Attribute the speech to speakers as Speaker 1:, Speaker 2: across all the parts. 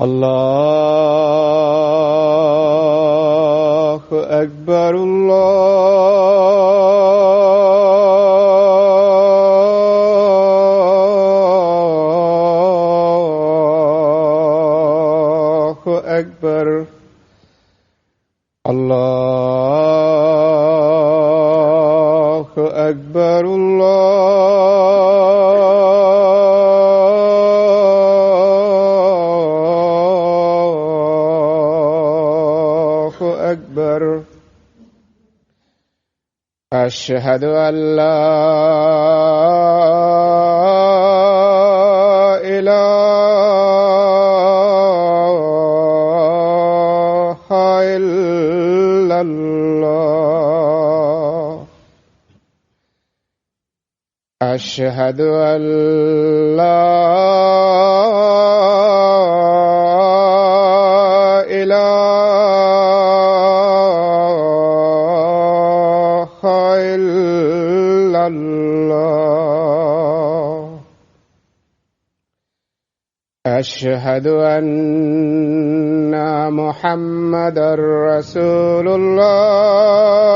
Speaker 1: الله أكبر الله أكبر الله أكبر أكبر. أشهد أن لا إله إلا الله. أشهد أن لا أشهد أن محمدًا رسول الله.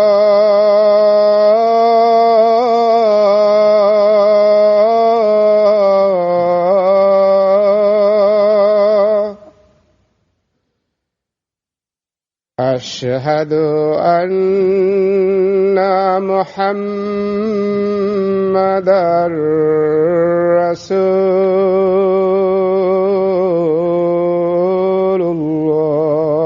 Speaker 1: أشهد أن محمدًا رسول الله.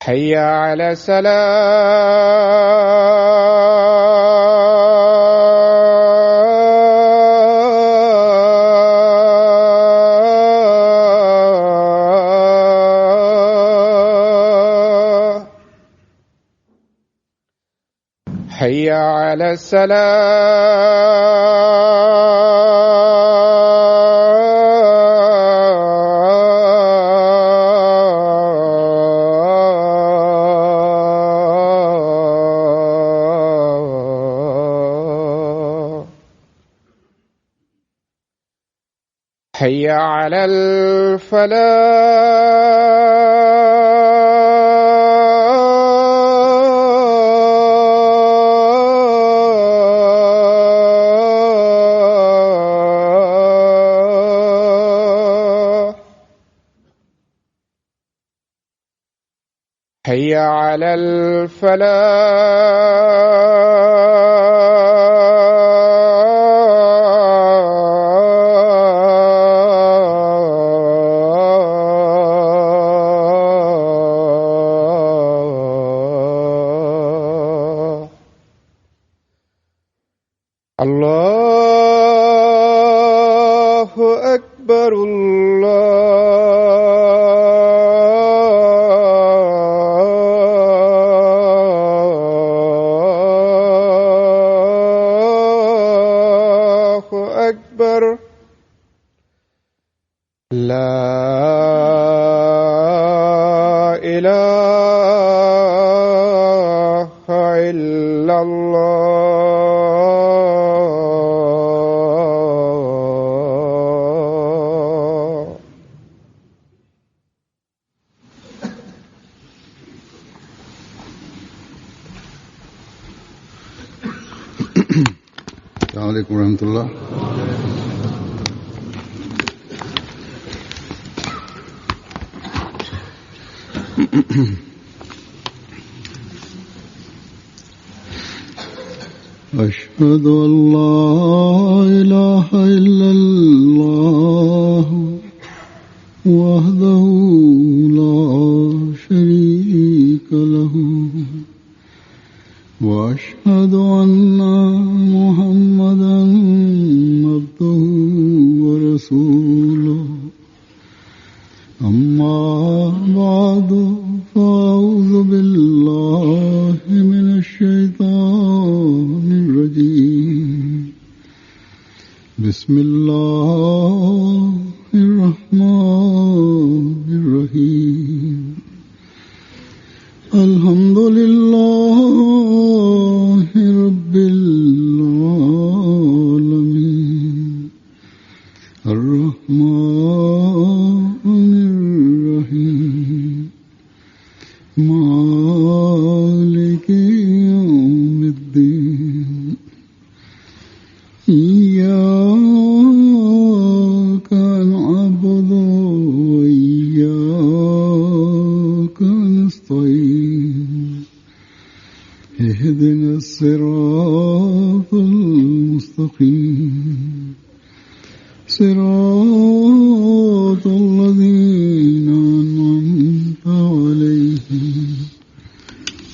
Speaker 1: حي على الصلاة. حي على الصلاة. حي على الفلاح. حي على الفلاح. الله أكبر الله أكبر. لا إله إلا الله.
Speaker 2: السلام عليكم ورحمة الله. أشهد أن لا إله إلا الله وحده لا شريك له بعد فأعوذ بالله من الشيطان الرجيم بسم الله الرحمن الرحيم الحمد لله رب العالمين الرحمن الرحيم مالك يوم الدين إياك نعبد وإياك نستعين اهدنا الصراط المستقيم صراط الذين أنعمت عليهم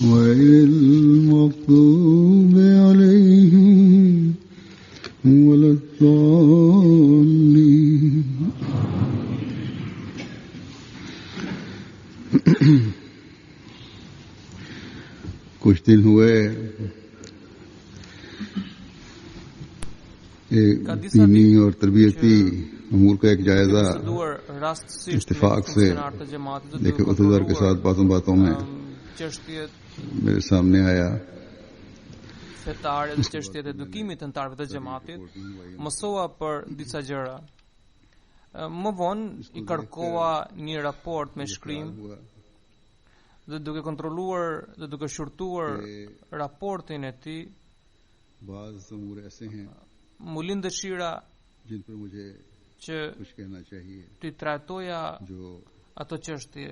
Speaker 2: غير المغضوب عليهم ولا الضالين कुछ दिन हुए दीनी और तरबियती अमूर का एक जायजा इत्तेफाक से लेकिन उतुदर के साथ बातों में मेरे सामने आया.
Speaker 3: Fetar dhe çështjet e edukimit të antarëve të xhamatit, mësova për disa gjëra. Më vonë i kërkova një raport me shkrim dhe duke kontrolluar dhe duke shurtuar raportin e tij, mu lind dëshira që t'i trajtoja ato çështje,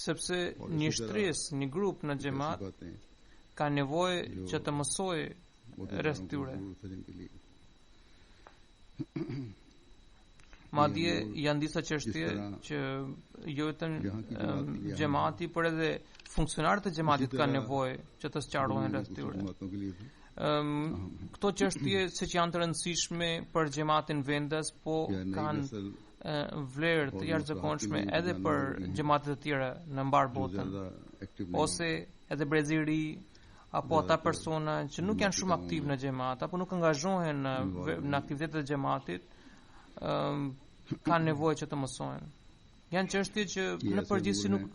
Speaker 3: sepse një shtresë, një grup në xhamat ka nevojë që të mësojë rreth tyre. Madje janë disa çështje që jo vetëm xhamati, por edhe funksionarët e xhamatit kanë nevojë që të sqarohen rreth tyre. Këto çështje siç janë të rëndësishme për xhamatin vendas, po kanë vlerë të jashtëzakonshme edhe për xhamatet e tjera në mbar botën, ose edhe brezi i ri apo ata persona që nuk janë shumë aktiv në xhamat apo nuk angazhohen në aktivitetet e xhamatit, kanë nevojë që të mësojnë. Janë çështje që në përgjithësi nuk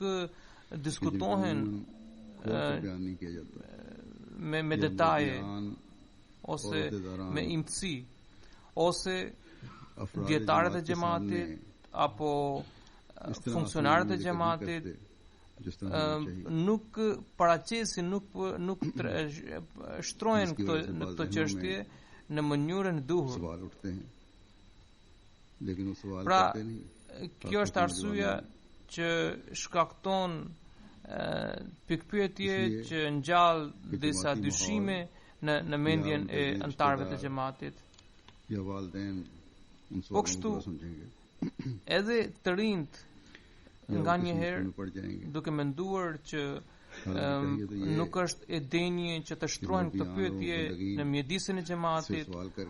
Speaker 3: diskutohen me detaje ose me imtësi, ose dietarët e xhamatit apo funksionarët e xhamatit nuk paraqesin, nuk shtrohen këto çështje në mënyrën e duhur. Pra, kjo është arsyeja që shkakton pikpyetje që ngjall disa dyshime në mendjen e antarëve të xhamatit. Po kështu, edhe të rinjt nga njëherë duke menduar që nuk është e denjë që të shtrojnë këtë pyetje në mjedisin e xhamatit,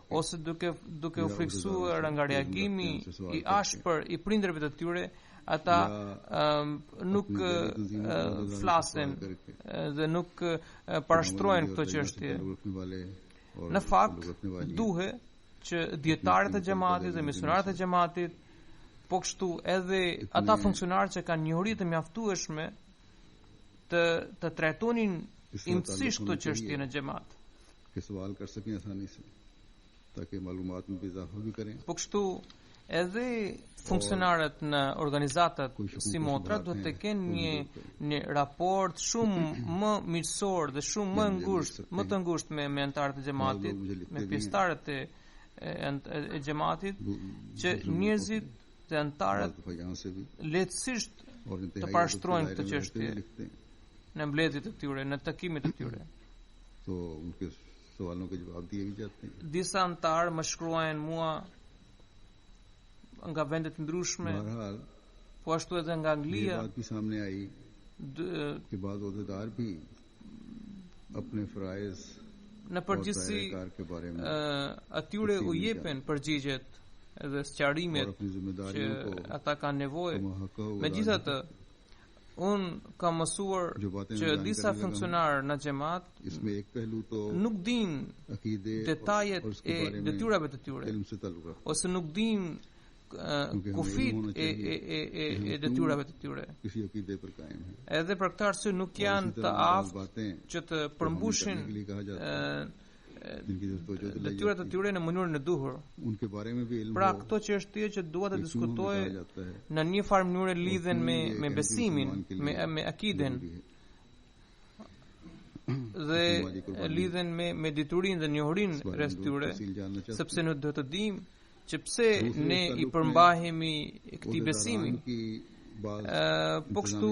Speaker 3: ose duke u friksuar nga reagimi i ashpër i prindërve të tyre, ata nuk flasin dhe nuk parashtrojnë këtë çështje. Në fakt, duhet që dietarët e xhamatit dhe misionarët e xhamatit, po kështu edhe ata funksionarë që kanë njohuri të mjaftueshme, të trajtonin imtësisht këtë çështje në xhamat. Po kështu edhe funksionarët në organizatat si motra duhet të kenë një raport shumë më mirësor dhe shumë më të ngushtë me antarët e xhamatit, me pjesëtarët e xhamatit, që njerëzit dhe antarët lehtësisht të parashtrojnë këtë çështje në mbledhjet e tyre, në takimet e tyre. Disa antarë më shkruajnë mua nga vende të ndryshme, po ashtu edhe nga Anglia, në përgjithësi atyre u jepen përgjigjet dhe sqarimit që ata kanë nevojë. Megjithatë, unë kam mësuar që disa funksionarë në xhamat nuk dinë detajet e detyrave të tyre, ose nuk dinë kufit e detyrave të tyre. Edhe për këtë arsye nuk janë të aftë që të përmbushin detyrat e tyre në mënyrën e duhur. Pra këto çështje që dua të diskutoj në një farë mënyrë lidhen me besimin, me akiden dhe lidhen me diturinë dhe njohurinë rreth tyre, sepse ne duhet të dimë që pse ne i përmbahemi këtij besimi. Po kështu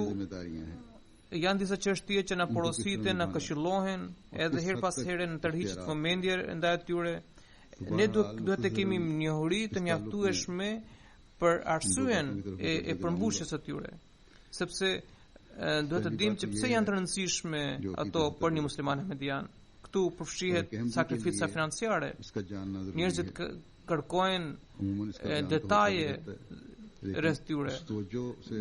Speaker 3: janë disa çështje që na porositen, na këshillohen, edhe her pas here në tërhiqet vëmendje ndaj tyre. Ne duhet të kemi njohuri të mjaftueshme për arsyen e përmbushjes së tyre, sepse duhet të dimë që pse janë të rëndësishme ato për një musliman ahmedian. Këtu përfshihet sakrifica financiare. Njerëzit kërkojnë detaje rreth tyre.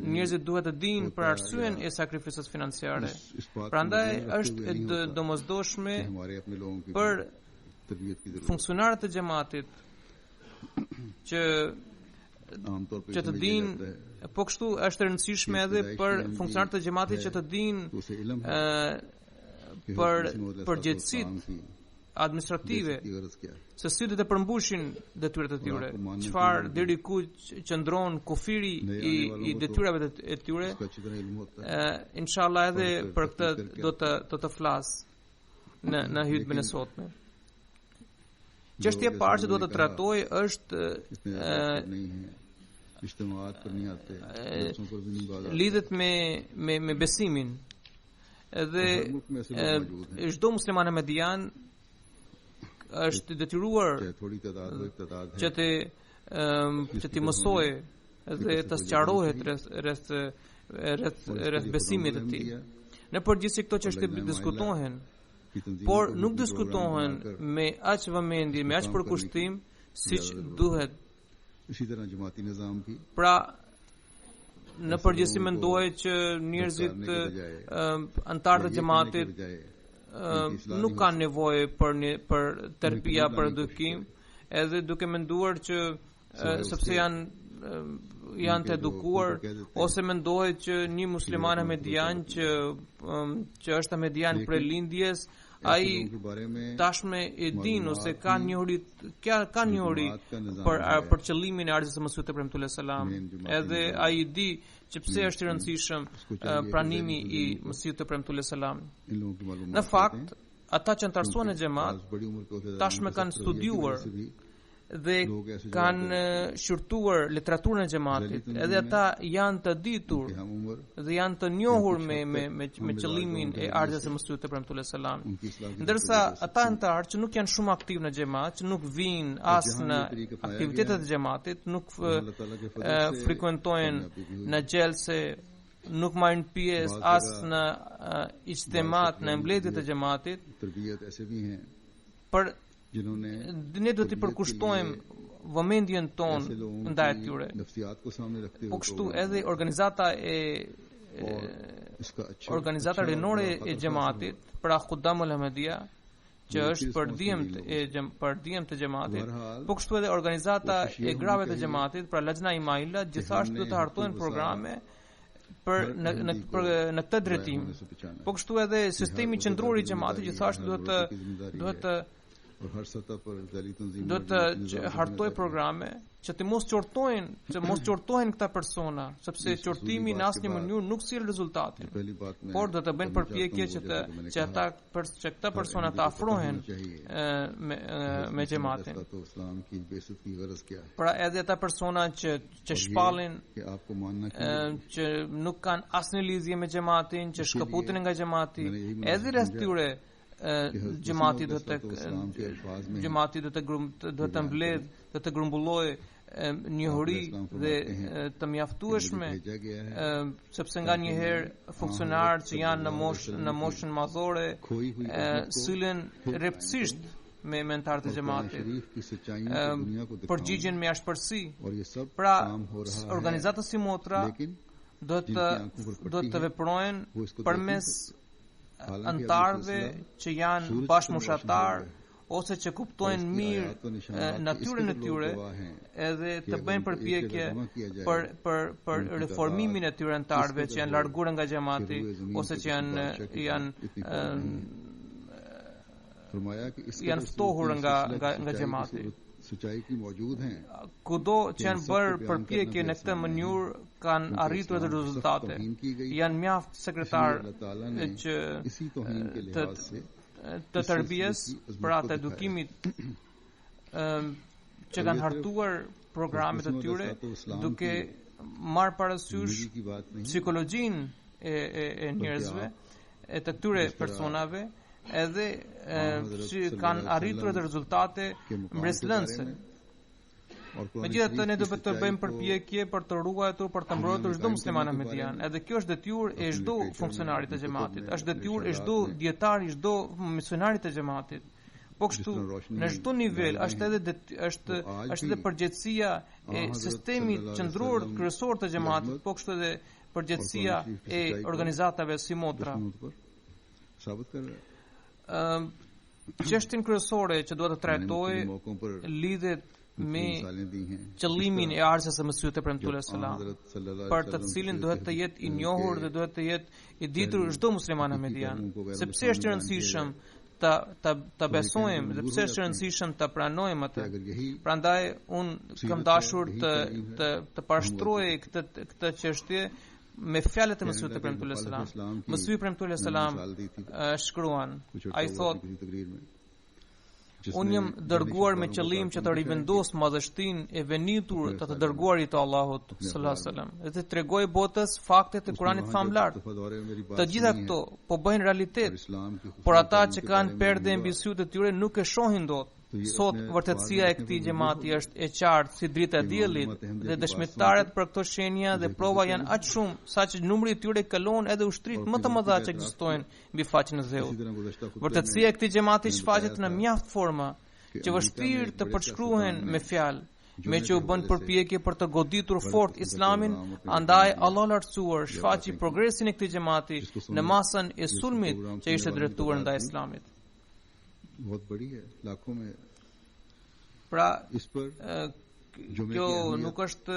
Speaker 3: Njerëzit duhet të dinë për arsyen e sakrificës financiare. Prandaj është e domosdoshme për funksionarët e xhamatit që të dinë, po kështu është e rëndësishme edhe për funksionarët e xhamatit që të dinë për përgjegjësitë administrative, se si do të përmbushin detyrat e tyre, çfarë deri ku qëndron kufiri i detyrave të tyre. Inshallah edhe për këtë do të flas në hutbën e sotme. Çështja e parë që do të trajtoj është lidhet me besimin. Dhe çdo musliman ahmedian është detyruar që të mësoj dhe të sqarohet rreth besimit të tij. Në përgjithësi këto çështje diskutohen, por nuk diskutohen me aq vëmendje, me aq përkushtim siç duhet. Pra, në përgjithësi mendohet që njerëzit antarët e xhamatit nuk kanë nevojë për terapia, për edukim, edhe duke menduar që sepse janë të edukuar, ose mendohet që një musliman ahmedian që është ahmedian prej lindjes, ai tashme e din ose ka njohuri për qëllimin e ardhjes së Mesihut te premtuar selam, edhe ai di që pse është i rëndësishëm pranimi i Mesihut te premtuar selam. Në fakt, ata që antarësuan në xhamat tashme kanë studiuar dhe kanë shqyrtuar literaturën e xhamatit, edhe ata janë të ditur dhe janë të njohur me qëllimin e ardhjes së Mesihut te premtuar selam. Ndërsa ata antarë që nuk janë shumë aktiv në xhamat, që nuk vinë as në aktivitetet e xhamatit, nuk frekuentojnë në xhelse, nuk marrin pjesë as në ijtimat, në mbledhjet e xhamatit, për ne do t'i përkushtojmë vëmendjen tonë ndaj tyre. Po kështu edhe organizata rinore e xhamatit, pra Khudamul Ahmedia, që është përdiem të xhamatit, po kështu edhe organizata e grave të xhamatit, pra Lajna Imaila, gjithashtu do të hartojnë programe në këtë drejtim. Po kështu edhe sistemi qendror i xhamatit gjithashtu duhet të hartoj programe që të mos qortojnë këta persona, sepse qortimi në asnjë mënyrë nuk sjell rezultatin, por do të bëjnë përpjekje që këta persona të afrohen me xhamatin. Pra edhe ata persona që shpallin, që nuk kanë asnjë lidhje me xhamatin, që shkëputen nga xhamati, edhe rreth tyre xhamati do të mbledh, do të grumbullojë njohuri dhe të mjaftueshme, sepse nga një herë funksionarë që janë në moshën madhore sillen rreptësisht me mentarët e xhamatit, përgjigjen me ashpërsi. Pra organizatës si motra do të veprojnë përmes antarëve që janë bashkëmoshatar ose që kuptojnë mirë natyrën e tyre edhe të bëjnë përpjekje për reformimin e tyre antarëve që janë larguar nga xhamati ose që janë ftohur nga xhamati. Kudo që janë bërë përpjekje në këtë mënyrë kanë arritur edhe rezultate. Janë mjaft sekretarë që të tërbijes, pra të edukimit, që kanë hartuar programet e tyre duke marrë parasysh psikologjinë e njerëzve e të këtyre personave, edhe që kanë arritur edhe rezultate mbreslënëse. Megjithatë ne duhet të bëjmë përpjekje për të ruajtur, për të mbrojtur çdo musliman ahmedian. Edhe kjo është detyrë e çdo funksionarit të xhamatit, është detyrë e çdo dietari, çdo misionarit të xhamatit. Po kështu në çdo nivel është edhe përgjegjësia e sistemit qendror kryesor të xhamatit, po kështu edhe përgjegjësia e organizatave si motra. Çështjen kryesore që duhet të trajtojë lidhet me qëllimin e ardhsjes së Mesihut e Premtuar sallallahu alaihi wasallam, për të cilin duhet të jetë i njohur dhe duhet të jetë i ditur çdo musliman ahmedian. Sepse është i rëndësishëm ta besojmë dhe pse është i rëndësishëm ta pranojmë atë. Prandaj un kam dashur të parashtroj këtë çështje me fjalët e Mesihut e Premtuar sallallahu alaihi wasallam. Mesihu i Premtuar sallallahu alaihi wasallam shkruan, ai thotë: unë jam dërguar me qëllim që të rivendos madhështinë e venitur të dërguarit të Allahut sallallahu alaihi wasallam, dhe të tregoj botës faktet e Kuranit famlar. Të gjitha këto po bëhen realitet, por ata që kanë perde mbi sytë e tyre nuk e shohin dot. Sot vërtetësia e këtij xhamati është e qartë si drita e diellit dhe dëshmitarët për këto shenja dhe prova janë aq shumë saqë numri i tyre kalon edhe ushtritë më të mëdha që ekzistojnë mbi faqen e Zeut. Vërtetësia e këtij xhamati shfaqet në mjaft forma që vështirë të përshkruhen me fjalë, me që u bën përpjekje për të goditur fort Islamin, andaj Allah lartësuar shfaqi progresin e këtij xhamati në masën e sulmit që ishte drejtuar ndaj Islamit. Pra, kjo nuk është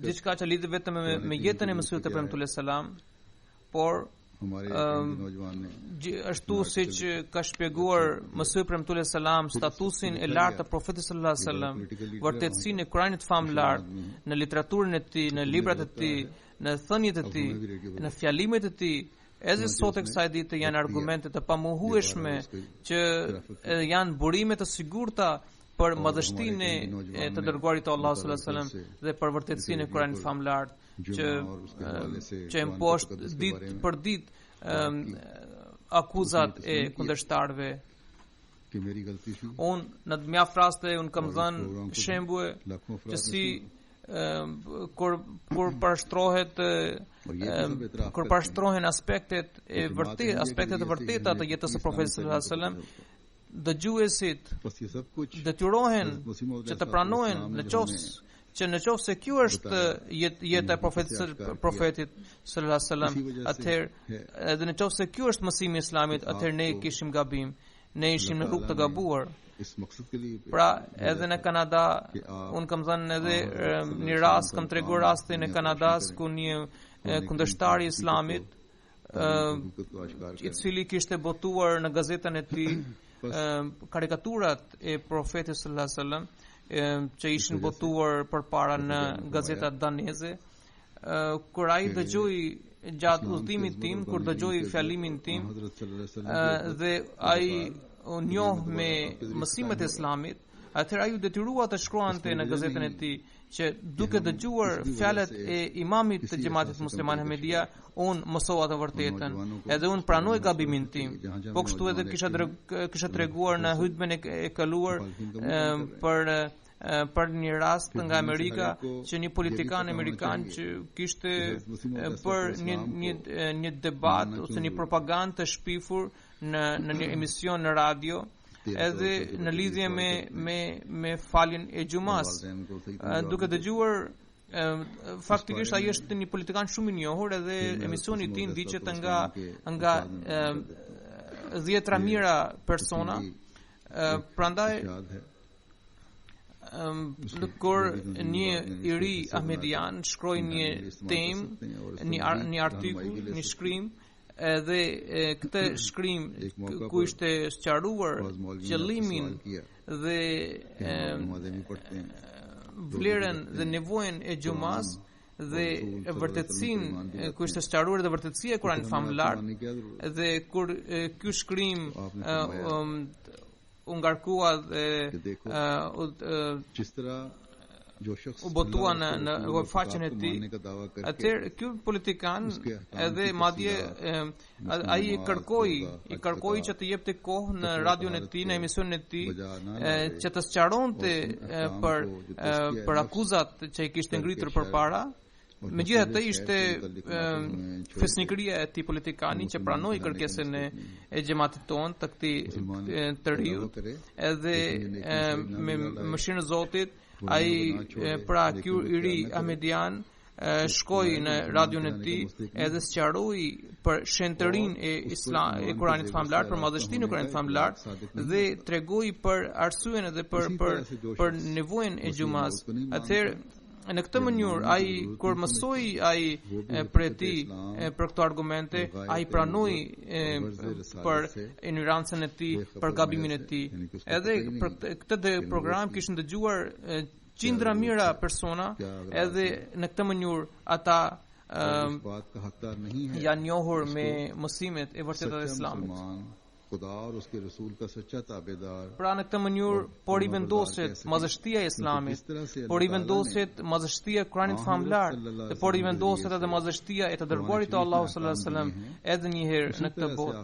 Speaker 3: diçka që lidhet vetëm me jetën e Mesihut e Premtuar sallallahu alaihi wasallam, por ashtu siç ka shpjeguar Mesihu i Premtuar sallallahu alaihi wasallam statusin e lartë të profetit sallallahu alaihi wasallam, vërtetësinë e Kuranit famlar, në literaturën e tij, në librat e tij, në thënjet e tij, në fjalimet e tij. Edhe sot e kësaj dite janë argumente të pamohueshme që janë burime të sigurta për madhështinë e të dërguarit të Allahut sallallahu alaihi wasallam dhe për vërtetësinë e Kuranit famlar që impost ditë për ditë akuzat e kundërshtarëve. Unë në të mjaft raste unë kam dhënë shembuj që si kur parashtrohen aspektet e vërteta të jetës së profetit sallallahu alaihi wasallam, dëgjuesit detyrohen që të pranojnë nëse se kjo është jeta e profetit sallallahu alaihi wasallam, atëherë edhe nëse kjo është mësimi i Islamit, atëherë ne kishim gabim, ne ishim në rrugë të gabuar. Pra edhe në Kanada unë kam thënë edhe një rast, kam treguar rastin e Kanadas ku një kundërshtar i Islamit i cili kishte botuar në gazetën e tij karikaturat e profetit sallallahu alaihi wasallam që ishin botuar përpara në gazetat daneze, kur ai dëgjoi gjatë udhëtimit tim, kur dëgjoi fjalimin tim dhe ai u njoh me mësimet e Islamit, atëherë ai u detyrua të shkruante në gazetën e tij që duke dëgjuar fjalët e imamit të xhamatit musliman Ahmedia, unë mësova të vërtetën, edhe unë pranoj gabimin tim. Po kështu edhe kisha treguar në hutben e kaluar për një rast nga Amerika, që një politikan amerikan që kishte për një debat ose një propagandë të shpifur në një emision në radio, edhe në lidhje me faljen e xumas, duke dëgjuar faktikisht ai është një politikan shumë i njohur edhe emisioni i tij ndiqet nga 10 mijëra persona, prandaj kur një i ri Ahmedian shkroi një temë, një artikull, një shkrim, edhe këtë shkrim ku ishte sqaruar qëllimin dhe vlerën dhe nevojën e xumas dhe vërtetësinë, ku ishte sqaruar dhe vërtetësia e Kuranit famlar, dhe kur ky shkrim u ngarkua dhe u botua në faqen e tij, atëherë ky politikan edhe madje ai i kërkoi që të jepte kohë në radion e tij, në emisionin e tij, që të sqaronte për akuzat që i kishte ngritur përpara. Megjithatë ishte fesnikëria e këtij politikani që pranoi kërkesën e xhamatit tonë të këtij të riu, edhe me mëshirën e Zotit ai pra ky i ri Ahmedian shkoi në radion e tij edhe sqaroi për shenjtërinë e Kuranit famlar, për madhështinë e Kuranit famlar, dhe tregoi për arsyeën edhe për nevojën e xumas. Atëherë në këtë mënyrë ai kur mësoi ai për tij për këto argumente, ai pranoi për ignorancën e tij, për gabimin e tij. Edhe për këtë program kishin dëgjuar qindra mijëra persona, edhe në këtë mënyrë ata janë njohur me mësimet e vërteta të Islamit. Pra në këtë mënyrë por i vendoset madhështia e Islamit, por i vendoset madhështia e Kuranit famlar, dhe por i vendoset edhe madhështia e të dërguarit të Allahu sallallahu alaihi wasallam edhe një herë në këtë botë.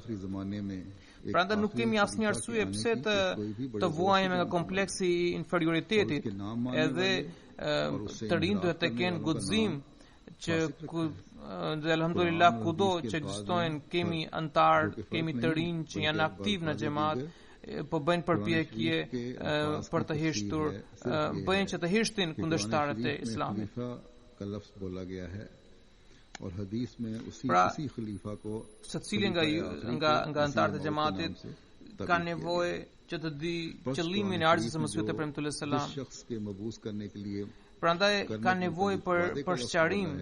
Speaker 3: Prandaj nuk kemi asnjë arsye pse të vuajemi nga kompleksi i inferioritetit, edhe të rinj duhet të kenë guxim që dhe alhamdulillah kudo që ekzistojnë kemi antar, kemi të rinj që janë aktiv në xhamat, po bëjnë përpjekje për të hishtur, bëjnë që të hishtin kundërshtarët e Islamit. Pra, secili nga antarët e xhamatit ka nevojë që të di qëllimin e ardhjes së Mesihut e Premtuar selam. Prandaj ka nevojë për sqarim.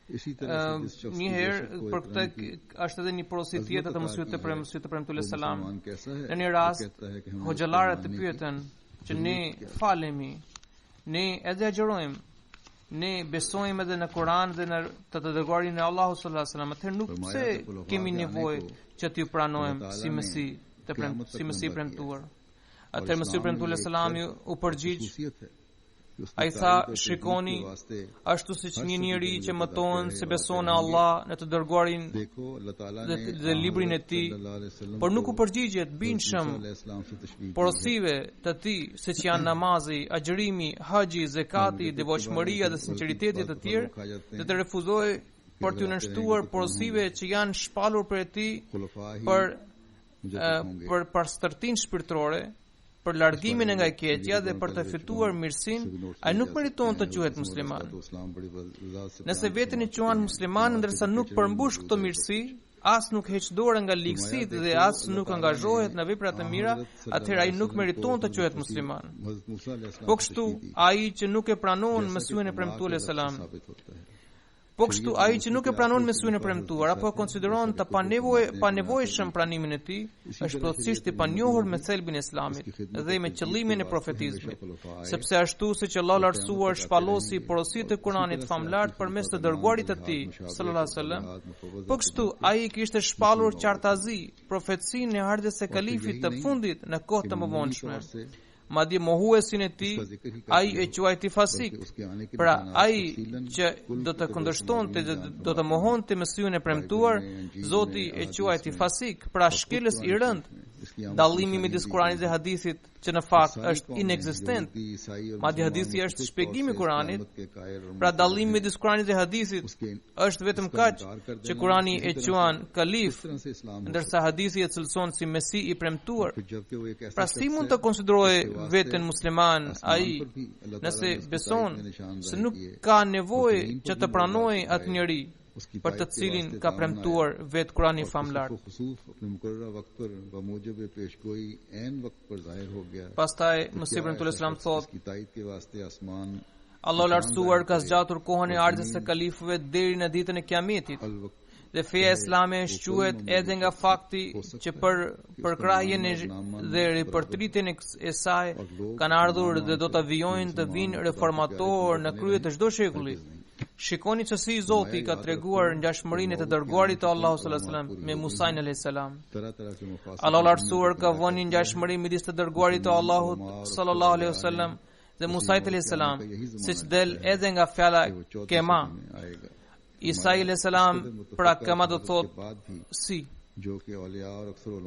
Speaker 3: Një herë për këtë është edhe një porosi tjetër të Mesihut të Premtuar selam. Në një rast hoxhallarët të pyeten që ne falemi, ne edhe agjerojmë, ne besojmë edhe në Kur'an dhe në të dërguarin e Allahut sallallahu alaihi wasallam, atëherë nuk pse kemi nevojë që t'ju pranojmë si Mesih i premtuar. Atëherë Mesihu i Premtuar selam u përgjigj. Ai tha, shikoni, ashtu siç një njeri që mëton se beson në Allah, në të dërguarin dhe librin e tij, por nuk u përgjigjet bindshëm porosive të tij, siç janë namazi, agjërimi, haxhi, zakati, devotshmëria dhe sinqeriteti të tjerë, dhe të refuzoi për t'u nënshtuar porosive që janë shpalur për tij për pastërtinë shpirtërore, për largimin nga e keqja dhe për të fituar mirësinë, ai nuk meriton të quhet musliman. Nëse veten i quhen musliman ndërsa nuk përmbush këto mirësi, as nuk heq dorë nga ligësitë dhe as nuk angazhohet në vepra të mira, atëherë ai nuk meriton të quhet musliman. Po kështu, ai që nuk e pranon Mesihun e Premtuar selam, po kështu ai që nuk e pranon Mesihun e Premtuar apo e konsideron të panevojshëm pranimin e tij, është plotësisht i panjohur me thelbin e Islamit dhe me qëllimin e profetizmit, sepse ashtu siç Allahu lartësuar shpallosi porositë e Kuranit famlar përmes të dërguarit të tij sallallahu alaihi wasallam, po kështu ai kishte shpallur qartazi profecinë e ardhes së kalifit të fundit në kohë të mëvonshme. Madje mohuesin e tij ai e quajti fasik. Pra ai që do të kundërshtonte, do të mohonte Mesihun e Premtuar, Zoti e quajti fasik, pra shkelës i rënd dallimi midis Kuranit dhe hadithit që në fakt është inexistent. Madje hadithi është shpjegimi i Kuranit. Pra dallimi midis Kuranit dhe hadithit është vetëm kaq që Kurani e quan kalif, ndërsa hadithi e cilëson si Mesi i premtuar. Pra si mund të konsiderojë veten musliman ai nëse beson se nuk ka nevojë që të pranojë atë njeri për të cilin ka premtuar vetë Kurani famlar. Pastaj Mesihi premtuar selam thot: Allah lartësuar ka zgjatur kohën e ardhjes së kalifëve deri në ditën e Kiametit. Dhe feja islame shquhet edhe nga fakti që për krahjen dhe ripërtritjen e saj kanë ardhur dhe do të vijojnë të vinë reformatorë në krye të çdo shekulli. Shikoni që si Zoti ka treguar ngjashmërinë e të dërguarit të Allahut sallallahu alaihi wasallam me Musain alayhis salam. Allah lartësuar ka vënë ngjashmëri midis të dërguarit të Allahut sallallahu alaihi wasallam dhe Musait alayhis salam, siç del edhe nga fjala kema. Isa alayhis salam, pra kema do thot si.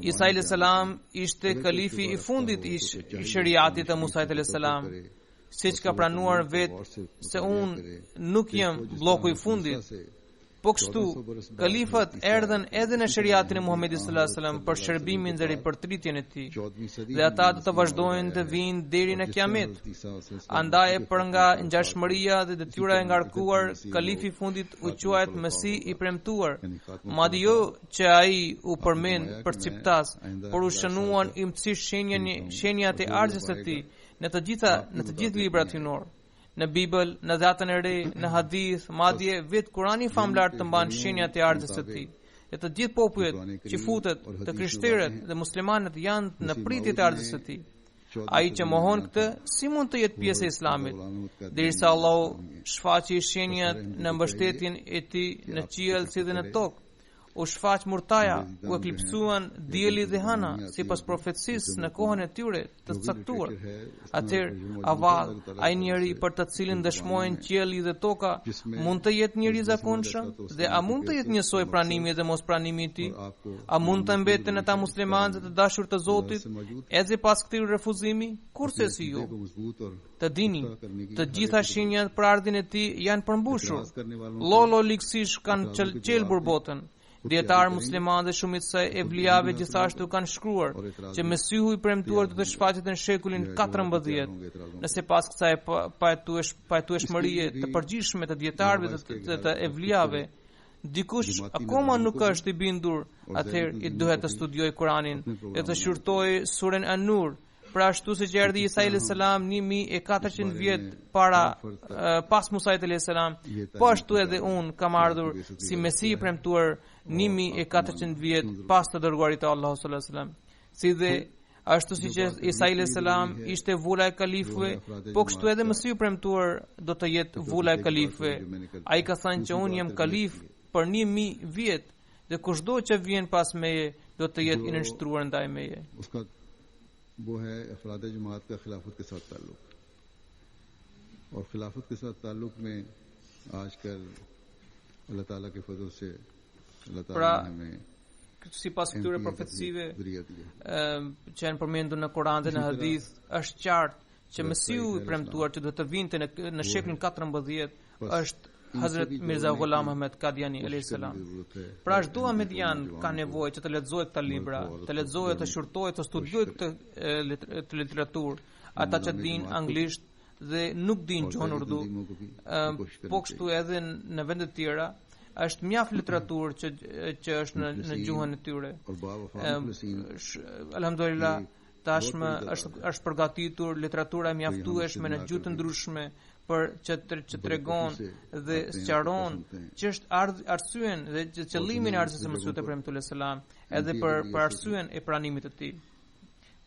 Speaker 3: Isa alayhis salam ishte kalifi i fundit i shariatit të Musait alayhis salam. Siç ka pranuar vetë se unë nuk jam bloku i fundit. Po kështu, kalifat erdhen edhe në shariatin e Muhamedit sallallahu alaihi wasallam për shërbimin dhe ripërtritjen e tij. Dhe ata do të vazhdojnë të vinë deri në Kiamet. Andaj për nga ngjashmëria dhe detyra e ngarkuar, kalifi i fundit u quajt Mesi i premtuar. Madje jo që ai u përmend për ciptas, por u shënuan imtësisht shenjat e ardhjes së tij në të gjithë librat hyjnor. Në Bibël, në Dhatën e Re, në hadith, madje vetë Kurani famlar të mban shenjat e ardhjes së tij. Dhe të gjithë popujt që futet, të krishterët dhe muslimanët janë në pritje të ardhjes së tij. Ai që mohon këtë, si mund të jetë pjesë e Islamit? Derisa Allahu shfaqi shenjat në mbështetjen e tij në qiell si dhe në tokë. U shfaq murtaja, u eklipsuan dielli dhe hana, sipas profecisë në kohën e tyre të caktuar. Atëherë, avall, ai njeri për të cilin dëshmojnë qielli dhe toka, mund të jetë njeri i zakonshëm? Dhe a mund të jetë njësoj pranimi dhe mos pranimi i tij? A mund të mbeten ata muslimanë të dashur të Zotit edhe pas këtij refuzimi? Kurse si jo. Të dini, të gjitha shenjat për ardhin e tij janë përmbushur. Lolo liksish kanë qelbur botën. Dietar musliman dhe shumica e evlijave gjithashtu kanë shkruar që Mesihu i premtuar do të shfaqet në shekulin 14. Nëse pas kësaj pajtueshmërie të përgjithshme të dietarëve dhe të evlijave dikush akoma nuk është i bindur, atëherë i duhet të studiojë Kuranin dhe të shurtojë surën An-Nur. Pra ashtu si që erdhi Isa alayhis salam 1400 vjet pas Musait alayhis salam, po ashtu edhe unë kam ardhur si Mesi i premtuar 1400 vjet pas të dërguarit të Allahut sallallahu alaihi wasallam. Si dhe ashtu si që Isa alayhis salam ishte vula e kalifëve, po kështu edhe Mesiu i premtuar do të jetë vula e kalifëve. Ai ka thënë që unë jam kalif për 1000 vjet dhe kushdo që vjen pas meje do të jetë i nënshtruar ndaj meje.
Speaker 2: वो है अफराद जमात का खिलाफत के साथ ताल्लुक, और खिलाफत के साथ ताल्लुक में आजकल अल्लाह ताला के फजल से अल्लाह ताला ने हमें
Speaker 3: sipas këtyre profecive që janë përmendur në Kur'an dhe në hadith, është qartë që Mesiu i premtuar që do të vinte në shekulin 14 është Hazrat Mirza Ghulam Ahmed Qadiani alayhis salam. Pra çdo ahmedian ka nevojë që të lexojë këta libra, të lexojë, të shurtojë, të studiojë këtë literaturë. Ata që dinë anglisht dhe nuk dinë gjuhën urdu, po kështu edhe në vende të tjera është mjaft literaturë që është në gjuhën e tyre. Alhamdulillah, tashmë është përgatitur literatura e mjaftueshme në gjuhë të ndryshme për që tregon dhe sqaron që është arsyen dhe qëllimin e ardhjes së Mesihut te premtuar selam, edhe për arsyen e pranimit të tij.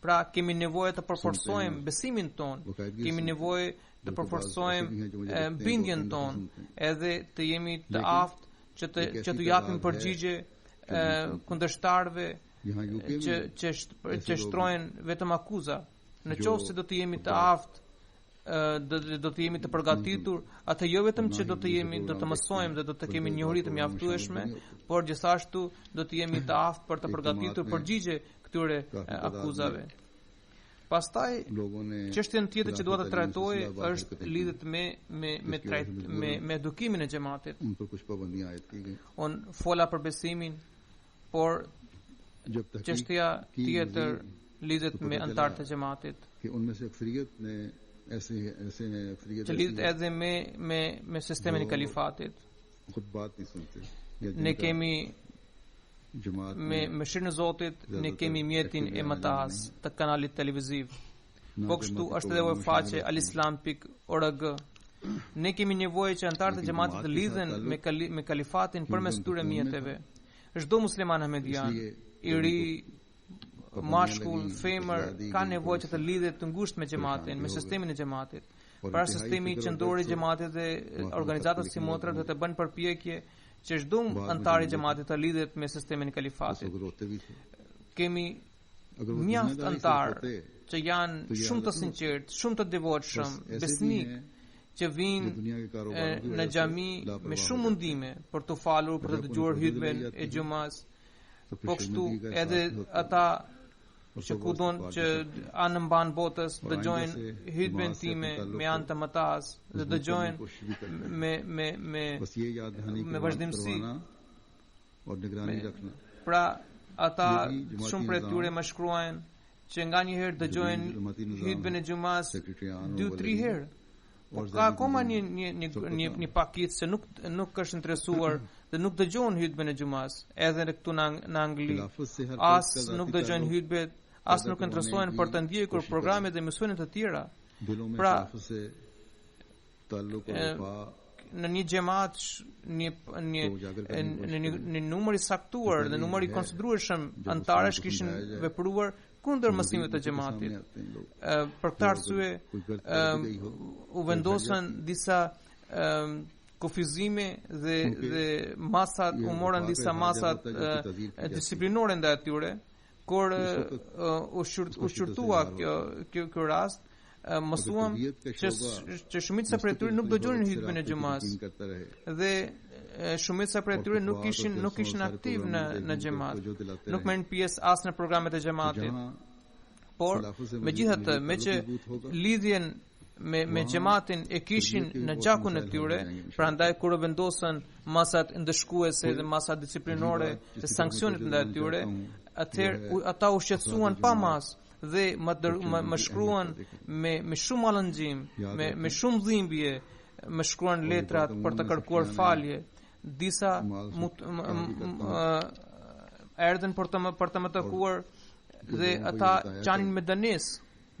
Speaker 3: Pra kemi nevojë të përforcojmë besimin ton, kemi nevojë të përforcojmë bindjen ton, edhe të jemi të aftë që të japim përgjigje kundërshtarëve që shtrojnë vetëm akuza. Në qoftë se do të jemi të aftë, do të jemi të përgatitur, atë jo vetëm që do të mësojmë dhe do të kemi njohuri të mjaftueshme, por gjithashtu do të jemi të aftë për të përgatitur përgjigje këtyre akuzave. Pastaj çështjen tjetër që dua ta trajtoj është lidhet me edukimin e xhamatit. On fola për besimin, por çështja tjetër lidhet me antarët e xhamatit. Që lidhet edhe me sistemin e kalifatit. Ne kemi me shirën e Zotit, ne kemi mjetin e Matas të kanalit televiziv. Po kështu është edhe faqe alislam.org. Ne kemi nevojë që antarët e xhamatit të lidhen me kalifatin përmes këtyre mjeteve. Çdo musliman ahmedian, i ri, mashkull, femër, ka nevojë që të lidhet të ngushtë me xhamatin, me sistemin e xhamatit. Pra sistemi qendror i xhamatit dhe organizatat si motra do të bëjnë përpjekje që çdo antar i xhamatit të lidhet me sistemin e kalifatit. Kemi mjaft antar që janë shumë të sinqert, shumë të devotshëm, besnik, që vinë në xhami me shumë mundime për të falur, për të dëgjuar hutben e xumas. Po kështu edhe ata që kudon që anë mban botës dëgjojnë hutben time me anë të Matas dhe dëgjojnë me vazhdimsi. Pra ata shumë prej tyre më shkruajnë që nganjëherë dëgjojnë hutben e xumas 2-3 herë. Po ka akoma një pakicë që nuk është interesuar dhe nuk dëgjon hutben e xumas, edhe këtu në Angli. As nuk dëgjojnë hutbet, as nuk interesohen për të ndjekur programet dhe emisionet të tjera. Pra, në një xhamat, në numër i saktuar dhe numër i konsiderueshëm antarësh kishin vepruar kundër mësimeve të xhamatit. Për këtë arsye u vendosën disa kufizime dhe masat, u morën disa masat disiplinore ndaj atyre. Kur u shqyrtua kjo rast, mësuam që shumica prej tyre nuk dëgjonin hutben e xumas dhe shumica prej tyre nuk ishin aktiv në xhamat, nuk merrin pjesë as në programet e xhamatit. Por megjithatë, me që lidhjen me xhamatin e kishin në gjakun e tyre, prandaj kur u vendosën masat ndëshkuese dhe masat disiplinore dhe sanksionet ndaj tyre, atëherë ata u shqetësuan pa mas dhe më shkruan me shumë allëngjim, me shumë dhimbje, më shkruan letrat për të kërkuar falje. Disa erdhen për të më takuar dhe ata qanin me dënis.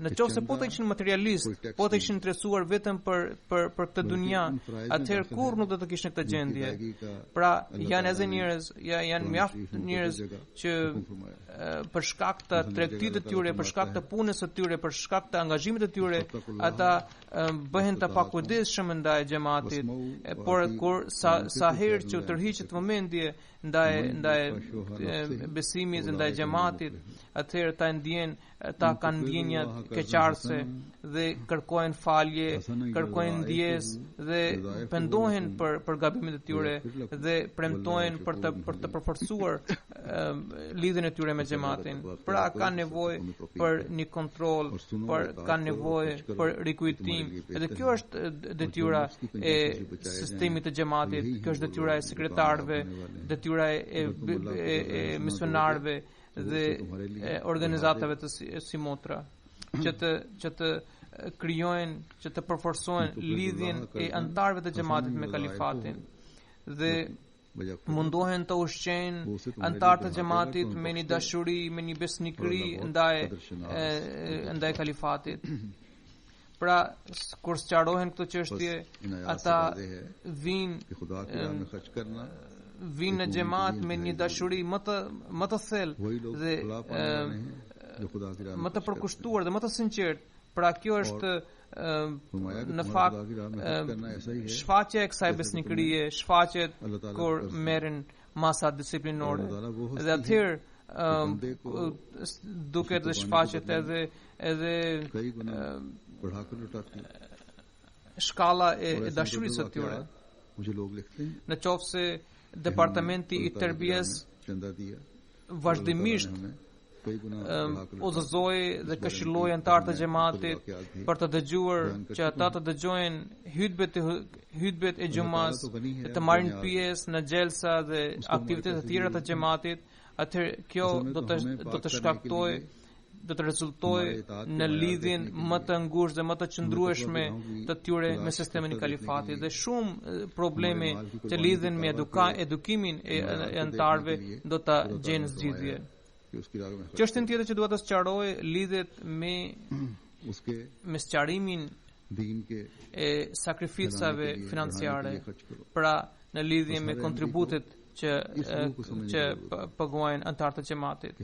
Speaker 3: Në qoftë se po të ishin materialist, po të ishin interesuar vetëm për këtë dunja, atëherë kur nuk do të kishin këtë gjendje. Pra, janë edhe njerëz, janë mjaft njerëz që për shkak të tregtisë të tyre, për shkak të punës së tyre, për shkak të angazhimit të tyre, ata bëhen të pakujdesshëm ndaj xhamatit. Por kur sa herë që tërhiqet vëmendje ndaj besimit dhe ndaj xhamatit, atëherë ta kanë ndjenja keqarse dhe kërkojnë falje, kërkojnë ndjes dhe pendohen për gabimet e tyre dhe premtojnë për të përforcuar lidhjen e tyre me xhamatin. Pra kanë nevojë për një kontroll, kanë nevojë për rikujtim. Edhe kjo është detyra e sistemit të xhamatit, kjo është detyra e sekretarëve, detyra e misionarëve dhe organizatave të si motra, që të krijojnë, që të përforcojnë lidhjen e antarëve të xhamatit me kalifatin dhe mundohen të ushqejnë antarët e xhamatit me një dashuri, me një besnikëri ndaj kalifatit. Pra, kur sqarohen këto çështje, ata vinë në xhamat me një dashuri më të thellë dhe më të përkushtuar dhe më të sinqert. Pra kjo është në fakt shfaqja e kësaj besnikërie, shfaqet kur merren masat disiplinore. Dhe atëherë duket dhe shfaqet edhe shkalla e dashurisë së tyre. Në qoftë se departamenti i tërbijes vazhdimisht udhëzoi dhe këshilloi anëtarët e xhamatit për të dëgjuar që ata të dëgjojnë hutbet e xumas, të marrin pjesë në xhelsa dhe aktivitetet e tjera të xhamatit. Atëherë kjo do të shkaktojë, do të rezultojë në lidhjen më të ngushtë dhe më të qëndrueshme të tyre me sistemin e kalifatit, dhe shumë probleme që lidhen me edukimin e anëtarëve do ta gjejnë zgjidhje. Çështja tjetër që dua të sqaroj lidhet me sqarimin e sakrificave financiare, pra në lidhje me kontributet që paguajnë anëtarët e xhamatit.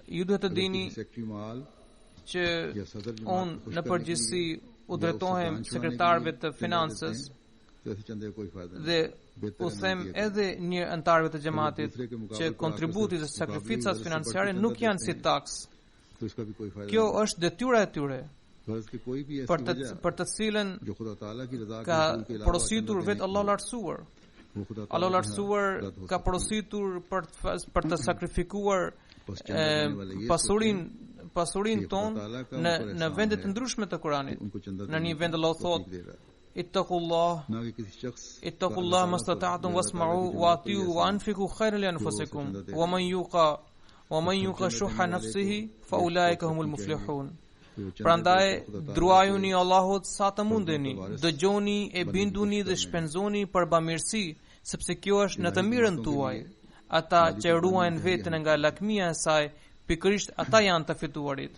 Speaker 3: Ju duhet të dini që unë në përgjithësi u drejtohem sekretarëve të financës dhe u them edhe një anëtarëve të xhamatit që kontributi dhe sakrificat financiare nuk janë si taks. Kjo është detyra e tyre për të cilën ka porositur vetë Allahu i lartësuar. Allahu i lartësuar ka porositur për të sakrifikuar pasurinë tonë në vende të ndryshme të Kuranit. Në një vend Allahu thotë: Ittaqullah mastata'tum wasma'u wa atiu wa anfiqu khayran li anfusikum wa man yuqa shuhha nafsihi fa ulaika humul muflihun. Prandaj druajuni Allahut sa të mundeni, dëgjoni e binduni dhe shpenzoni për bamirësi, sepse kjo është në të mirën tuaj. Ata që ruajnë veten nga lakmia e saj, pikërisht ata janë të fituarit.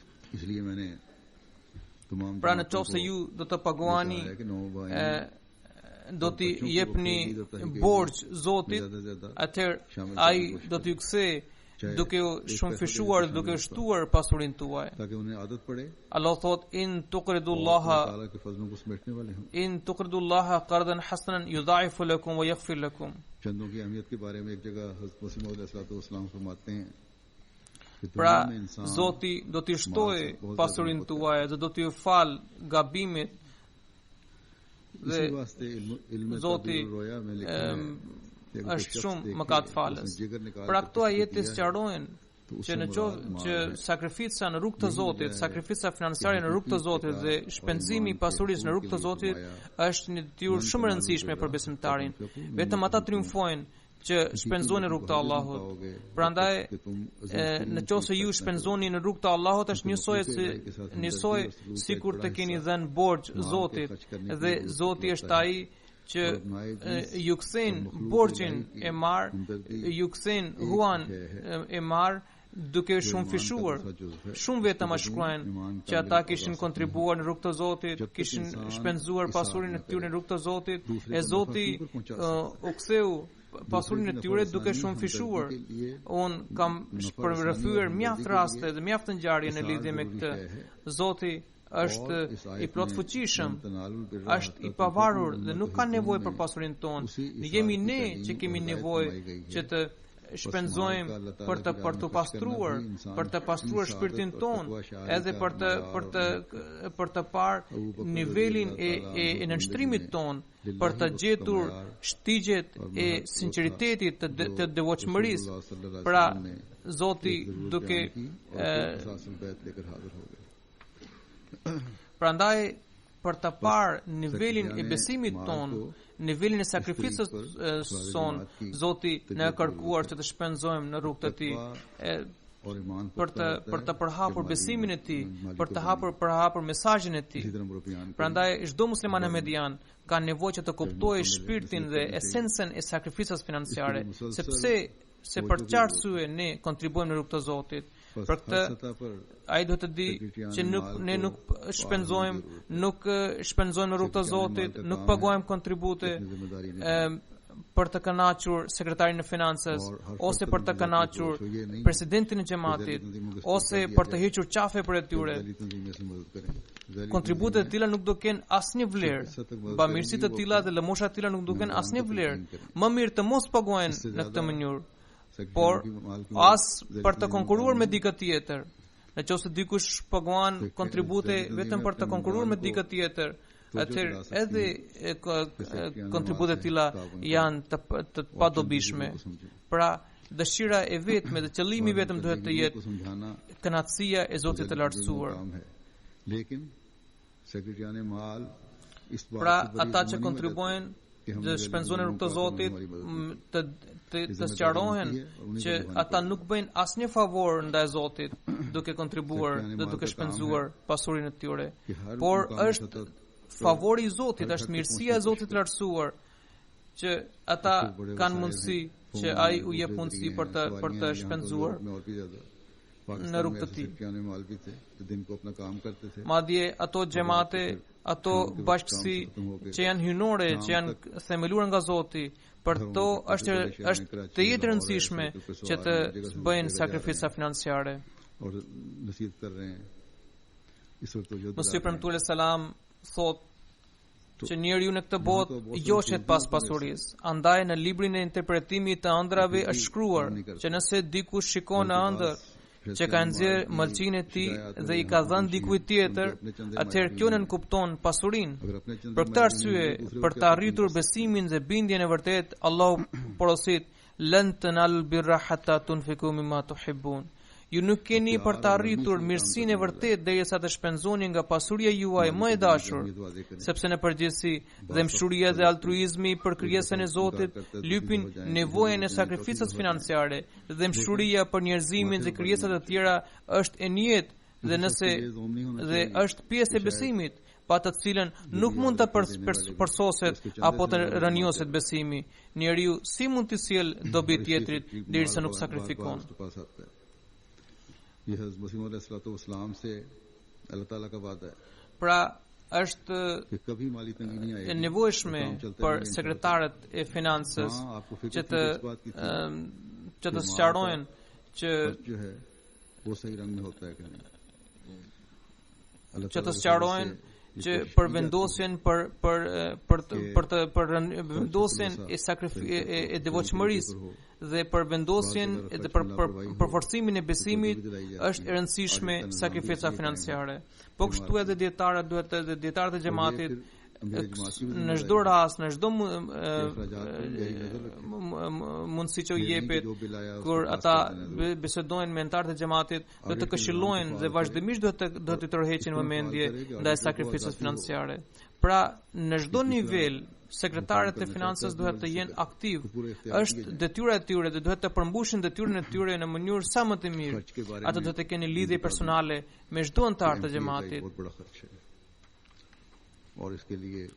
Speaker 3: Pra në qoftë se ju do të paguani, do t'i jepni borxh Zotit, atëherë ai do t'ju kthejë duke u shumë fishuar, duke shtuar pasurinë tuaj. Allah thot: in tuqridullaha qardan hasanan yudha'ifu lakum wa yaghfir lakum. Pra Zoti do t'i shtojë pasurinë tuaj dhe do t'ju fal gabimet, dhe Zoti është shumë mëkatfalës. Pra këto ajete sqarojnë që në qoftë që sakrifica në rrugt të Zotit, sakrifica financiare në rrugt të Zotit dhe shpenzimi i pasurisë në rrugt të Zotit është një detyrë shumë e rëndësishme për besimtarin. Vetëm ata triumfojnë që shpenzojnë në rrugt të Allahut. Prandaj në qoftë se ju shpenzoni në rrugt të Allahut, është njësoj sikur të keni dhënë borxh Zotit, dhe Zoti është ai që ju kthen borxhin e marr, ju kthen huan e marr duke shumë fishuar. Shumë veta më shkruajnë që ata kishin kontribuar në rrugt të Zotit, kishin shpenzuar pasurinë e tyre në rrugt të Zotit, e Zoti u ktheu pasurinë e tyre duke shumë fishuar. Un kam shpërfyer mjaft raste dhe mjaft ngjarje në lidhje me këtë. Zoti është i plot fuqishëm, është i pavarur dhe nuk ka nevojë për pasurinë tonë. Ne jemi ne që kemi nevojë që të shpenzojmë për të pastruar, për të pastruar shpirtin ton, edhe për të parë nivelin e nënshtrimit ton, për të gjetur shtigjet e sinqeritetit të devotshmërisë. Pra Zoti duke prandaj për të parë nivelin e besimit ton, nivelin e sakrificës son, Zoti na ka kërkuar që të shpenzojmë në rrugën e Tij, për të përhapur besimin e Tij, për të përhapur mesazhin e Tij. Prandaj çdo musliman ahmedian ka nevojë që të kuptojë shpirtin dhe esencën e sakrificës financiare, se për çfarë arsye ne kontribuojmë në rrugën e Zotit. Për këtë ai duhet të di që ne nuk shpenzojmë në rrugën e Zotit, nuk paguajmë kontribute për të kënaqur sekretarin e financës, ose për të kënaqur presidentin e xhamatit, ose për të hequr qafe për tyre. Kontributet e tilla nuk do kenë asnjë vlerë. Bamirësitë e tilla dhe lëmoshat e tilla nuk do kenë asnjë vlerë. Më mirë të mos paguajnë në këtë mënyrë, por as për të konkuruar me dikë tjetër. Në qoftë se dikush paguan kontribute vetëm për të konkuruar me dikë tjetër, atëherë edhe kontributet e tilla janë të padobishme. Pra dëshira e vetme dhe qëllimi vetëm duhet të jetë kënaqësia e Zotit të lartësuar. Pra ata që kontribuojnë dhe shpenzojnë rrugë të Zotit të sqarohen që ata nuk bëjnë asnjë favor ndaj Zotit duke kontribuar dhe duke shpenzuar pasurinë e tyre, por është favori i Zotit, është mirësia e Zotit të lartësuar që ata kanë mundësi që ai u jep mundësi për të shpenzuar në rrugë të tij. Madje ato xhamate, ato bashkësi që janë hynore, që janë themeluar nga Zoti, për to është të jetë rëndësishme që të bëjnë sakrifica financiare. Mesih premtuar selam thot që njeriu në këtë botë joqet pas pasurisë. Andaj në librin e interpretimit të ëndrave është shkruar që nëse dikush shikon në ëndër që ka nxjerr mëlçinë e tij dhe i ka dhënë dikujt tjetër, atëherë kjo nënkupton pasurinë. Për këtë arsye, për të arritur besimin dhe bindjen e vërtetë, Allahu porosit: "Lan tanalul birra hatta tunfiqu mimma tuhibbun." Ju nuk keni për të arritur mirësinë e vërtetë derisa të shpenzoni nga pasuria juaj më e dashur, sepse në përgjithësi dëmshuria dhe altruizmi për krijesën e Zotit lypin nevojën e sakrificës financiare. Dëmshuria për njerëzimin dhe krijesat e tjera është e njëjtë dhe është pjesë e besimit, pa të cilën nuk mund të përsoset apo të rënjoset besimi. Njeriu si mund të sjellë dobi tjetrit derisa nuk sakrifikon? Pra është e nevojshme për sekretarët e financës që të sqarojnë që për vendosjen për vendosjen e devotshmërisë dhe për vendosjen dhe për forcimin e besimit është e rëndësishme sakrifica financiare. Po kështu edhe dietarët e xhamatit në çdo rast, në çdo mundësi që u jepet kur ata bisedojnë me anëtarët e xhamatit, do të këshillojnë dhe vazhdimisht do të tërheqin vëmendje ndaj sakrificës financiare. Pra, në çdo nivel sekretarët e financës duhet të jenë aktiv. Është detyra e tyre dhe duhet të përmbushin detyrën e tyre në mënyrë sa më të mirë. Ata duhet të kenë lidhje personale me çdo anëtar të xhamatit.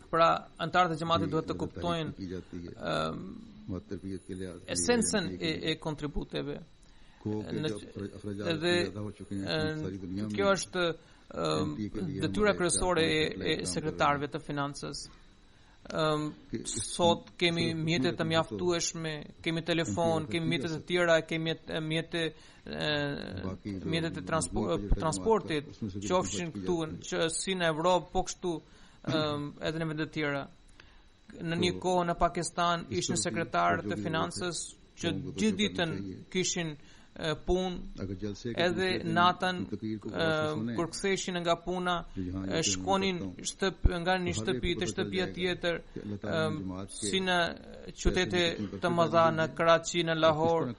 Speaker 3: Pra, anëtarët e xhamatit duhet të kuptojnë esencën e kontributeve. Dhe kjo është detyra kryesore e sekretarëve të financës. Sot kemi mjete të mjaftueshme, kemi telefon, kemi mjete të tjera, kemi mjetet e transportit, qofshin këtu që si në Evropë, po kështu edhe në vende të tjera. Në një kohë në Pakistan ishin sekretarë të financës që gjithë ditën kishin punë, edhe natën kur ktheheshin nga puna shkonin nga një shtëpi te shtëpia tjetër, si në qytete të mëdha në Karachi, në Lahore,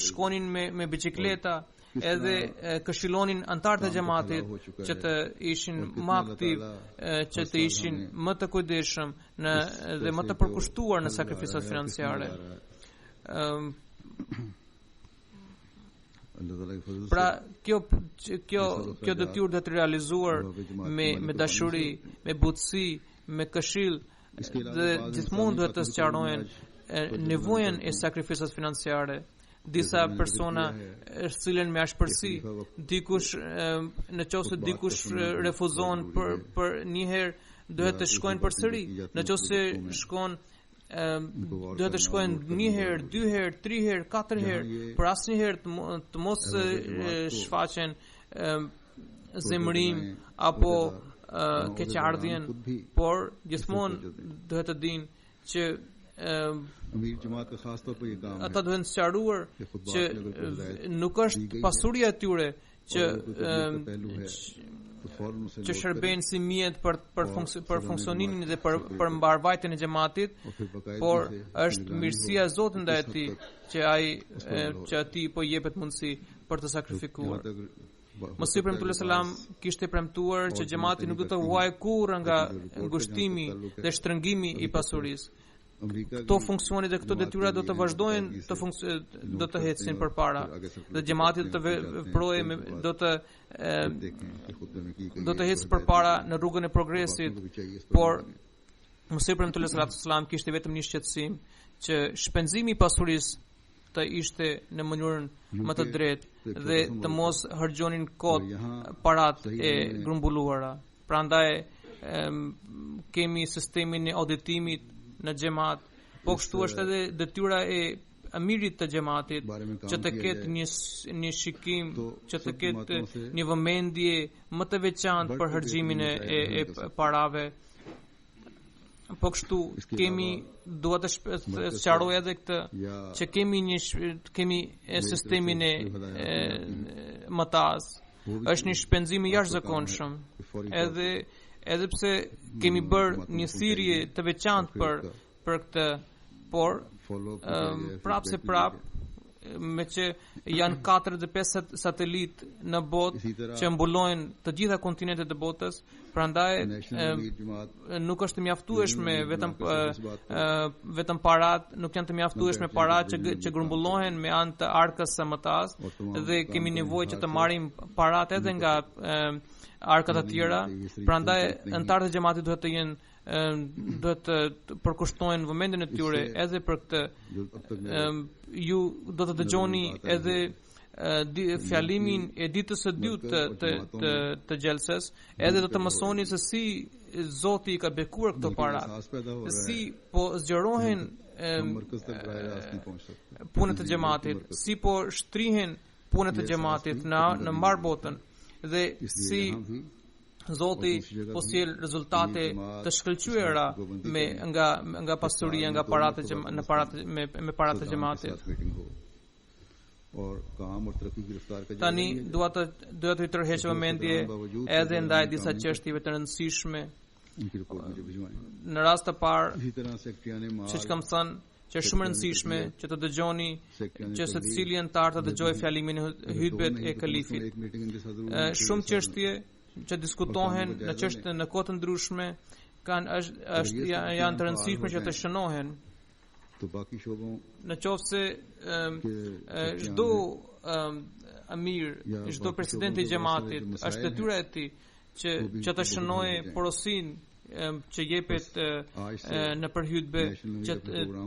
Speaker 3: shkonin me bicikleta, edhe këshillonin anëtarët e xhamatit që të ishin më aktiv, që të ishin më të kujdesshëm dhe më të përkushtuar në sakrificat financiare. Pra kjo detyrë do të realizuar me dashuri, me butësi, me këshill, dhe gjithmonë duhet të sqarojnë nevojën e sakrificës financiare. Disa persona sillen me ashpërsi, dikush në qoftë se dikush refuzon për një herë duhet të shkojnë përsëri, në qoftë se shkon duhet të shkojnë një herë, 2 herë, 3 herë, 4 herë, për asnjëherë të mos shfaqen zemërim apo keqardhjen, por gjithmonë duhet të dinë që ata duhet të sqaruar që nuk është pasuria e tyre që që shërben si mjet për funksionimin dhe për mbarvajtjen e xhamatit, por është mirësia e Zotit ndaj atij që atij po jepet mundësi për të sakrifikuar. Mosihi premtuar selam kishte premtuar që xhamati nuk do të huajë kurrë nga ngushtimi dhe shtrëngimi i pasurisë. Këto funksione dhe këto detyra do të vazhdojnë do të ecin përpara dhe xhamati do të veprojë do të ecë përpara në rrugën e progresit, por Mosihi premtuar selam kishte vetëm një shqetësim, që shpenzimi i pasurisë të ishte në mënyrën më të drejtë dhe të mos harxhonin kot parat e grumbulluara. Prandaj kemi sistemin e auditimit në xhamat, po kështu është edhe detyra e amirit të xhamatit që të ketë një shikim, që të ketë një vëmendje më të veçantë për harxhimin e parave. Po kështu dua të sqaroj edhe këtë, që kemi sistemin e mëtas. Është një shpenzim i jashtëzakonshëm. Edhe pse kemi bërë një thirrje të veçantë për këtë, por prap me që janë 4 dhe 5 satelit në botë që mbulojnë të gjitha kontinentet e botës, prandaj nuk është mjaftueshme vetëm parat, nuk janë të mjaftueshme parat që grumbullohen me anë të arkës së mëtas, dhe kemi nevojë që të marrim parat edhe nga arkat e tjera. Prandaj anëtarët e xhamatit duhet të përkushtojnë vëmendjen e tyre edhe për këtë. Ju do të dëgjoni edhe fjalimin e ditës së dytë të xhelses, edhe do të mësoni se si Zoti i ka bekuar këto para, si po zgjerohen punët e xhamatit, si po shtrihen punët e xhamatit në mbar botën, dhe si Zoti po sjell rezultate të shkëlqyera nga pasuria, nga paratë me paratë e xhamatit. Tani dua të tërheq vëmendje edhe ndaj disa çështjeve të rëndësishme. Në rast të parë, siç kam thënë, që është shumë rëndësishme që të dëgjoni që secili antar të dëgjojë fjalimin e hutbet e kalifit. Shumë çështje që diskutohen në kohë të ndryshme janë të rëndësishme që të shënohen. Në qoftë se çdo amir, çdo president i xhamatit është detyra e tij që të shënojë porosinë që jepet në përhutbe, që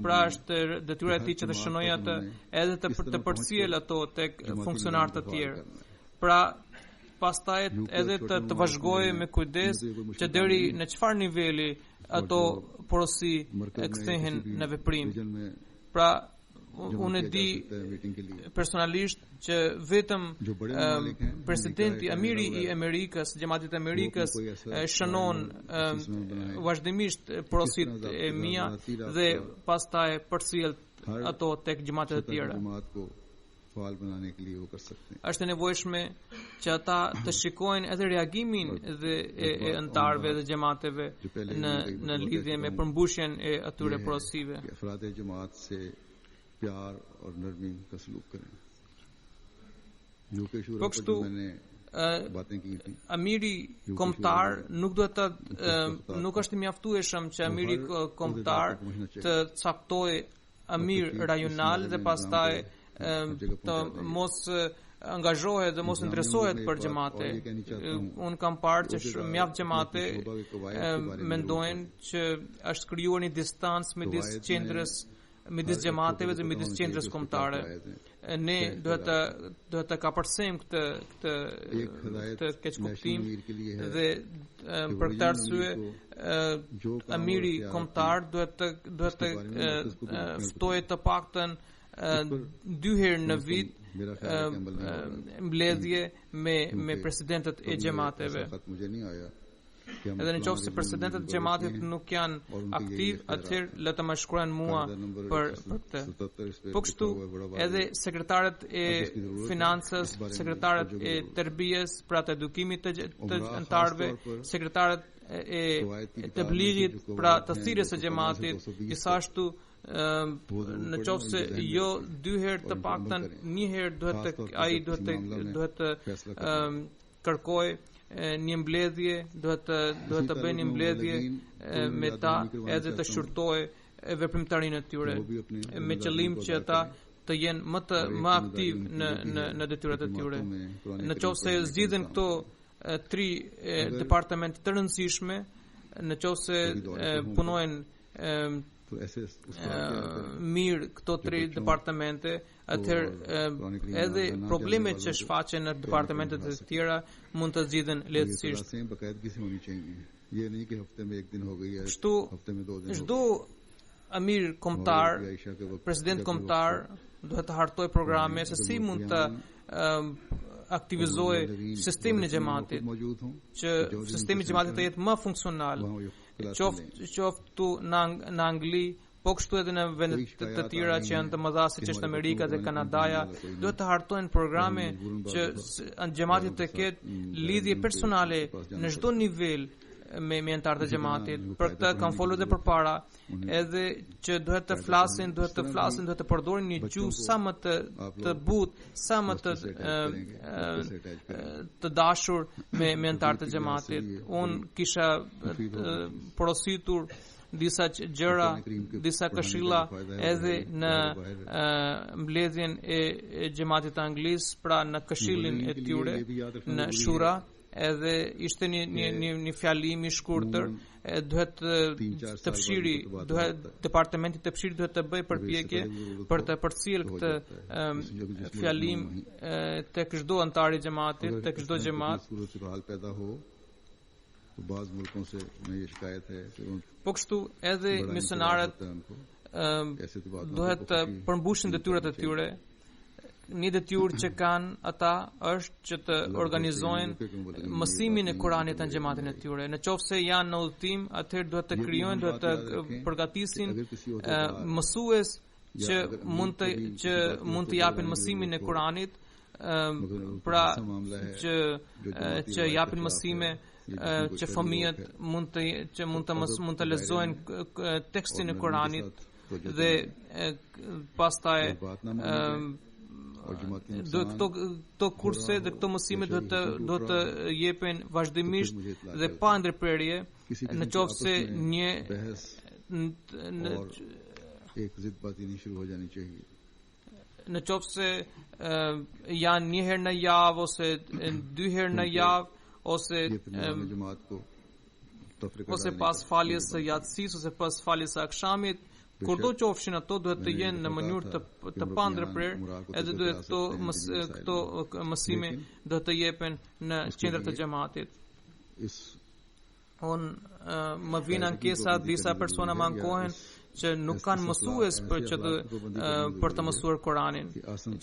Speaker 3: pra është detyra e tij që të shënojë atë edhe të përcjell ato tek funksionarët e tjerë. Pra pastaj edhe të vazhdojë me kujdes që deri në çfarë niveli ato porosi kthehen në veprim. Pra unë di personalisht që vetëm presidenti amiri i Amerikës, xhamatit të Amerikës, shënon vazhdimisht porosit e mia dhe pastaj përcjell ato tek xhamatet e tjera. Është e nevojshme që ata të shikojnë edhe reagimin e antarëve dhe xhamateve në lidhje me përmbushjen e atyre porosive. Po kështu, amiri kombëtar nuk është i mjaftueshëm që amiri kombëtar të caktojë amir rajonal dhe pastaj të mos angazhohet dhe mos interesohet për xhamate. Unë kam parë që mjaft xhamate mendojnë që është krijuar një distancë midis xhamateve dhe midis qendrës kombëtare. Ne duhet të kapërcejmë këtë keqkuptim dhe për këtë arsye amiri kombëtar duhet të ftojë të paktën 2 herë në vit mbledhje me presidentët e xhamateve. Edhe në qoftë se presidentët e xhamatit nuk janë aktiv, atëherë le të më shkruajnë mua për këtë. Po kështu edhe sekretarët e financës, sekretarët e tërbijes, pra të edukimit të antarëve, sekretarët e tabligit, pra të thirrjes së xhamatit, gjithashtu në qoftë se jo dy herë të paktën një herë duhet të kërkoj një mbledhje, duhet të bëjë një mbledhje me ta edhe të shurtoj veprimtarinë e tyre me qëllim që ata të jenë më aktiv në detyrat e tyre. Në qoftë se zgjidhen këto tri departamente të rëndësishme, në qoftë se punojnë mirë këto tri departamente, atëherë edhe problemet që shfaqen në departamentet e tjera mund të zgjidhen lehtësisht. Kështu çdo amir kombëtar, president kombëtar duhet të hartoj programe se si mund të aktivizoj sistemin e xhamatit, që sistemi i xhamatit të jetë më funksional, qoftë në Angli, po kështu edhe në vende të tjera që janë të mëdha siç është Amerika dhe Kanadaja, duhet të hartojnë programe që xhamati të ketë lidhje personale në çdo nivel me antarët e xhamatit. Për këtë kam folur edhe përpara, edhe që duhet të flasin, duhet të përdorin një gjuhë sa më të butë, sa më të dashur me antarët e xhamatit. Unë kisha porositur disa gjëra, disa këshilla edhe në mbledhjen e xhamatit të Anglisë, pra në këshillin e tyre në Shura, edhe ishte një fjalim i shkurtër, duhet të fshiri, departamenti të fshiri duhet të bëjë përpjekje për të përcjellë këtë fjalim tek çdo antar i xhamatit, tek çdo xhamat. Po kështu edhe misionarët duhet të përmbushin detyrat e tyre. Një detyrë që kanë ata është që të organizojnë mësimin e Kuranit në xhamatin e tyre. Në qoftë se janë në udhtim, atëherë duhet të krijojnë, duhet të përgatisin mësues që mund të japin mësimin e Kuranit, pra që japin mësime që fëmijët mund të lexojnë tekstin e Kuranit dhe pastaj këto kurse dhe këto mësime do të jepen vazhdimisht dhe pa ndërprerje, në qoftë se në qoftë se janë një herë në javë ose dy herë në javë ose pas faljes së yatsis ose pas faljes së akşamit, kurdo qofshin ato duhet të jenë në mënyrë të pandërprer, edhe duhet këto mësime do të jepen në qendrat e xhamatit. Më vjen ankesa, disa persona më ankohen që nuk kanë mësues për të mësuar Kuranin,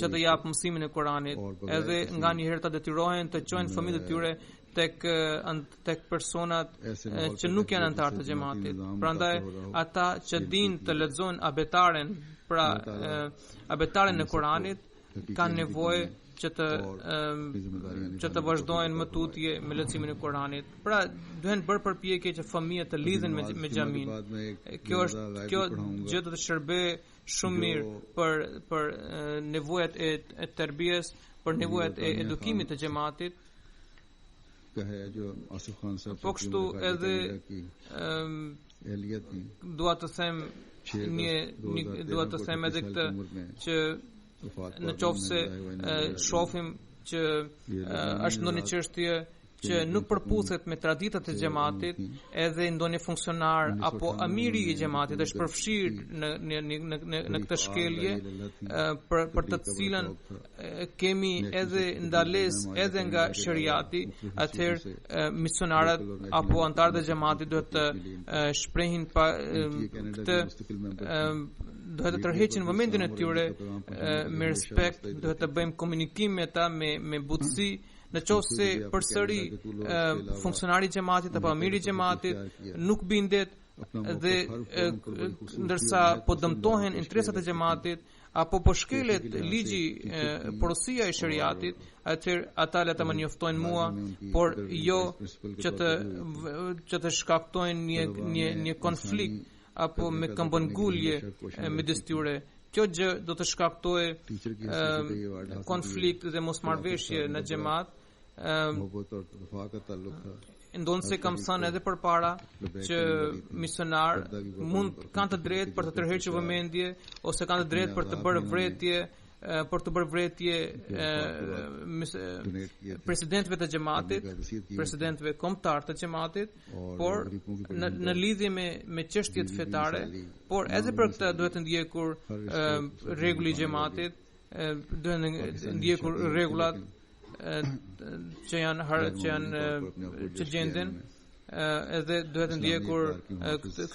Speaker 3: që të japë mësimin e Kuranit, edhe nga një herë të detyrohen të çojnë fëmijët e tyre tek personat që nuk janë antarë të xhamatit. Prandaj ata që dinë të lexojnë abetaren e Kuranit kanë nevojë që të vazhdojnë më tutje me leximin e Kuranit. Pra duhen bërë përpjekje që fëmijët të lidhen me xhamin. Kjo gjë do të shërbejë shumë mirë për nevojat e tërbijes, për nevojat e edukimit të xhamatit. Po kështu edhe dua të them edhe këtë që në qoftë se shohim që është ndonjë çështje që nuk përputhet me traditat e xhamatit, edhe ndonjë funksionar apo amiri i xhamatit është përfshirë në këtë shkelje, për të cilën kemi edhe ndalesë edhe nga shariati, atëherë misionarët apo antarët e xhamatit duhet të shprehin këtë, duhet të tërheqin vëmendjen e tyre me respekt, duhet të bëjmë komunikim me ta me butësi, Në qoftë se përsëri funksionari i xhamatit apo amiri i xhamatit nuk bindet dhe ndërsa po dëmtohen interesat e xhamatit apo po shkelet ligji porosia e shariatit, atëherë ata le ta më njoftojnë mua, por jo që të shkaktojnë një konflikt apo me këmbëngulje midis tyre. Kjo gjë do të shkaktojë konflikt dhe mosmarrveshje në xhamat. Ndonë se kam thënë edhe përpara që misionar kanë të drejtë për të tërhequr vëmendje ose kanë të drejtë për të bërë vëretje presidentëve të xhamatit, presidentëve kombëtar të xhamatit, por në lidhje me çështjet fetare, por edhe për këtë duhet të ndjekur rregulli i xhamatit, duhet të ndjekur rregullat që gjenden, edhe duhet të ndjekur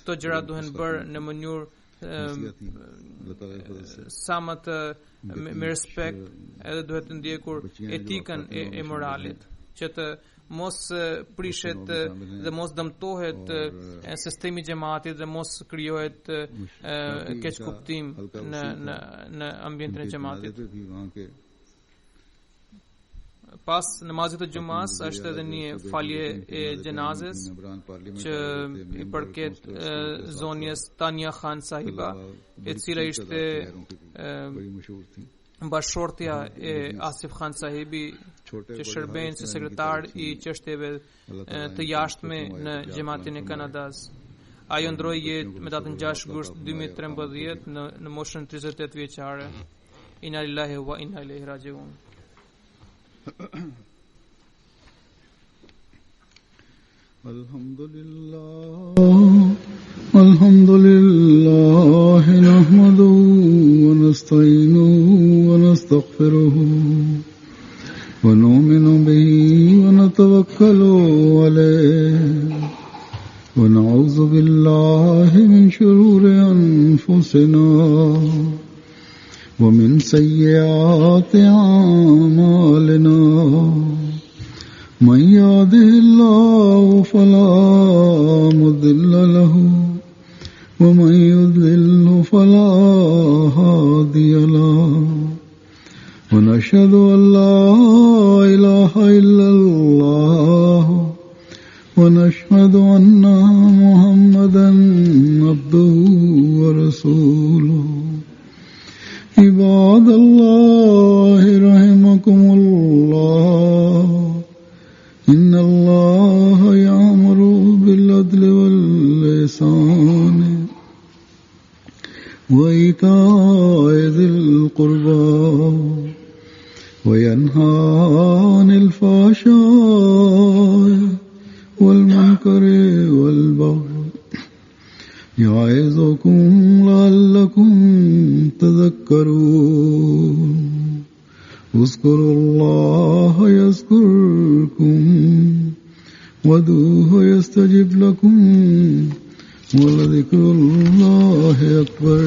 Speaker 3: këto gjëra duhen bërë në mënyrë sa më të me respekt, edhe duhet të ndjekur etikën e moralit, që të mos prishet dhe mos dëmtohet sistemi i xhamatit dhe mos krijohet keq kuptim në ambientin e xhamatit. Pas namazit të gjumas është edhe një falje e gjenazes që i përket zonjes Tania Khan Sahiba, e cila ishte bashortja e Asif Khan Sahibi, që shërben si sekretar i çështjeve të jashtme në xhamatin e Kanadas. Ajo ndroi jetë me datën 6 gusht 2013 në moshën 38 vjeçare. Inna lillahi wa inna ilaihi rajiun.
Speaker 2: Alhamdulillah nahmaduhu wa nasta'inuhu wa nastaghfiruhu wa nu'minu bihi wa natawakkalu alayhi wa na'udhu billahi min shururi anfusina ومن سيئات أعمالنا من يهده الله فلا مضل له ومن يضلل فلا هادي له ونشهد أن لا إله إلا الله ونشهد أن محمدا عبده ورسوله عباد الله رحمكم الله إن الله يأمر بالعدل والإحسان وإيتاء ذي القربى وينهى عن الفحشاء والمنكر والبغي يعظكم لعلكم تذكرون اذكروا الله يذكركم وادعوه يستجب لكم ولذكر الله أكبر